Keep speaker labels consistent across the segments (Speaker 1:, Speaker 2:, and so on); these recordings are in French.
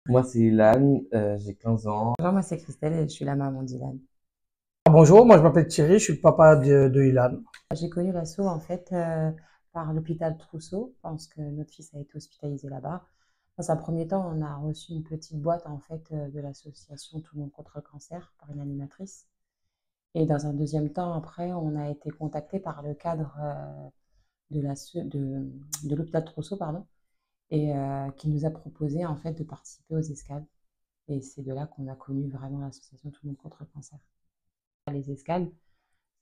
Speaker 1: Moi, c'est Ilan, j'ai 15 ans.
Speaker 2: Bonjour, moi c'est Christelle et je suis la maman d'Ilan.
Speaker 3: Bonjour, moi je m'appelle Thierry, je suis le papa de Ilan.
Speaker 2: J'ai connu l'asso en fait par l'hôpital Trousseau parce que notre fils a été hospitalisé là-bas. Dans un premier temps, on a reçu une petite boîte en fait de l'association Tout le monde contre le cancer par une animatrice. Et dans un deuxième temps, après, on a été contacté par le cadre de l'hôpital Trousseau, pardon, et qui nous a proposé en fait de participer aux escales. Et c'est de là qu'on a connu vraiment l'association Tout le monde contre le cancer. Les escales,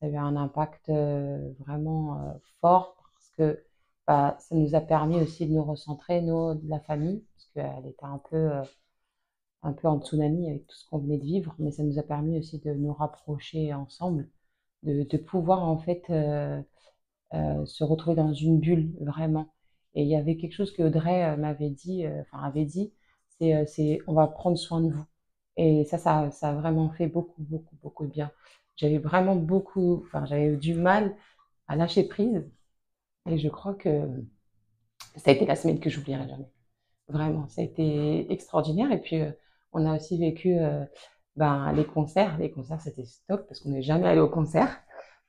Speaker 2: ça a eu un impact vraiment fort parce que bah, ça nous a permis aussi de nous recentrer, nous, de la famille, parce qu'elle était un peu en tsunami avec tout ce qu'on venait de vivre, mais ça nous a permis aussi de nous rapprocher ensemble, de pouvoir en fait se retrouver dans une bulle vraiment. Et il y avait quelque chose que Audrey m'avait dit, enfin avait dit, c'est on va prendre soin de vous. Et ça a vraiment fait beaucoup, beaucoup, beaucoup de bien. J'avais vraiment beaucoup, enfin j'avais eu du mal à lâcher prise. Et je crois que ça a été la semaine que j'oublierai jamais. Vraiment, ça a été extraordinaire. Et puis on a aussi vécu ben, les concerts. Les concerts, c'était top parce qu'on n'est jamais allé au concert.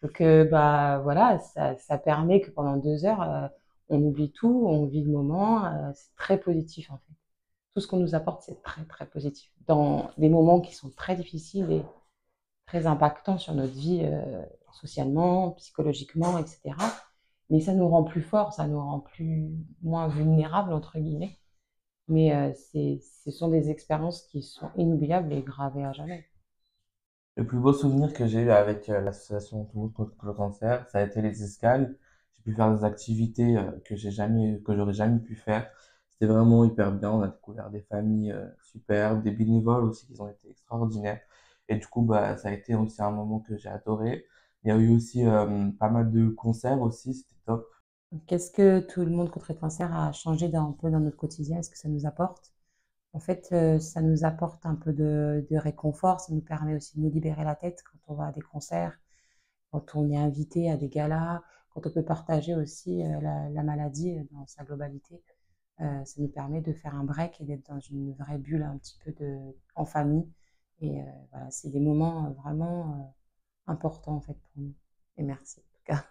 Speaker 2: Donc, bah, voilà, ça permet que pendant 2 heures, on oublie tout, on vit le moment. C'est très positif, en fait. Tout ce qu'on nous apporte, c'est très, très positif. Dans des moments qui sont très difficiles et très impactants sur notre vie, socialement, psychologiquement, etc. Mais ça nous rend plus forts, ça nous rend plus, moins vulnérables, entre guillemets. Mais ce sont des expériences qui sont inoubliables et gravées à jamais.
Speaker 1: Le plus beau souvenir que j'ai eu avec l'association Tout le monde contre le cancer, ça a été les escales. J'ai pu faire des activités que j'aurais jamais pu faire. C'était vraiment hyper bien. On a découvert des familles superbes, des bénévoles aussi qui ont été extraordinaires. Et du coup, bah, ça a été aussi un moment que j'ai adoré. Il y a eu aussi pas mal de concerts aussi, c'était top.
Speaker 2: Qu'est-ce que tout le monde contre le cancer a changé un peu dans notre quotidien? Est-ce que ça nous apporte? En fait, ça nous apporte un peu de réconfort, ça nous permet aussi de nous libérer la tête quand on va à des concerts, quand on est invité à des galas, quand on peut partager aussi la maladie dans sa globalité. Ça nous permet de faire un break et d'être dans une vraie bulle un petit peu en famille. Et voilà, c'est des moments vraiment importants en fait pour nous. Et merci en tout cas.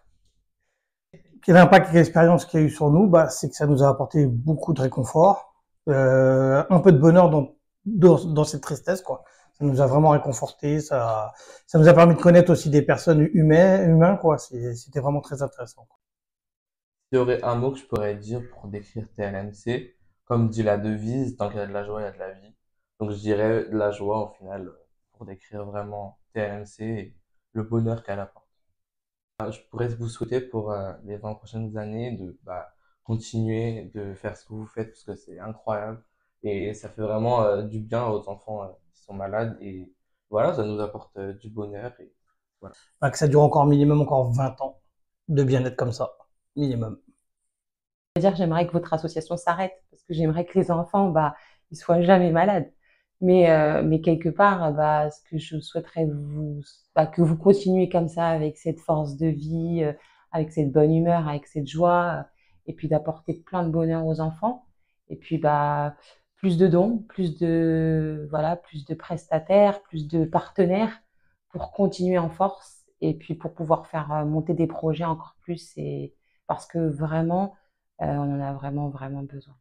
Speaker 3: Quel impact et quelle expérience qu'il y a eu sur nous, bah, c'est que ça nous a apporté beaucoup de réconfort, un peu de bonheur dans cette tristesse, quoi. Ça nous a vraiment réconforté, ça nous a permis de connaître aussi des personnes humains, quoi. C'était vraiment très intéressant.
Speaker 1: Il y aurait un mot que je pourrais dire pour décrire TLMC, comme dit la devise, tant qu'il y a de la joie, il y a de la vie. Donc je dirais de la joie au final pour décrire vraiment TLMC et le bonheur qu'elle apporte. Je pourrais vous souhaiter pour les 20 prochaines années de bah, continuer de faire ce que vous faites parce que c'est incroyable et ça fait vraiment du bien aux enfants qui sont malades et voilà, ça nous apporte du bonheur et voilà.
Speaker 3: Bah, que ça dure encore minimum encore 20 ans de bien-être comme ça, minimum.
Speaker 2: Dire j'aimerais que votre association s'arrête parce que j'aimerais que les enfants bah ils soient jamais malades, mais quelque part bah ce que je souhaiterais bah, que vous continuez comme ça avec cette force de vie, avec cette bonne humeur, avec cette joie, et puis d'apporter plein de bonheur aux enfants, et puis bah plus de dons, plus de voilà, plus de prestataires, plus de partenaires pour continuer en force et puis pour pouvoir faire monter des projets encore plus, et parce que vraiment on en a vraiment, vraiment besoin.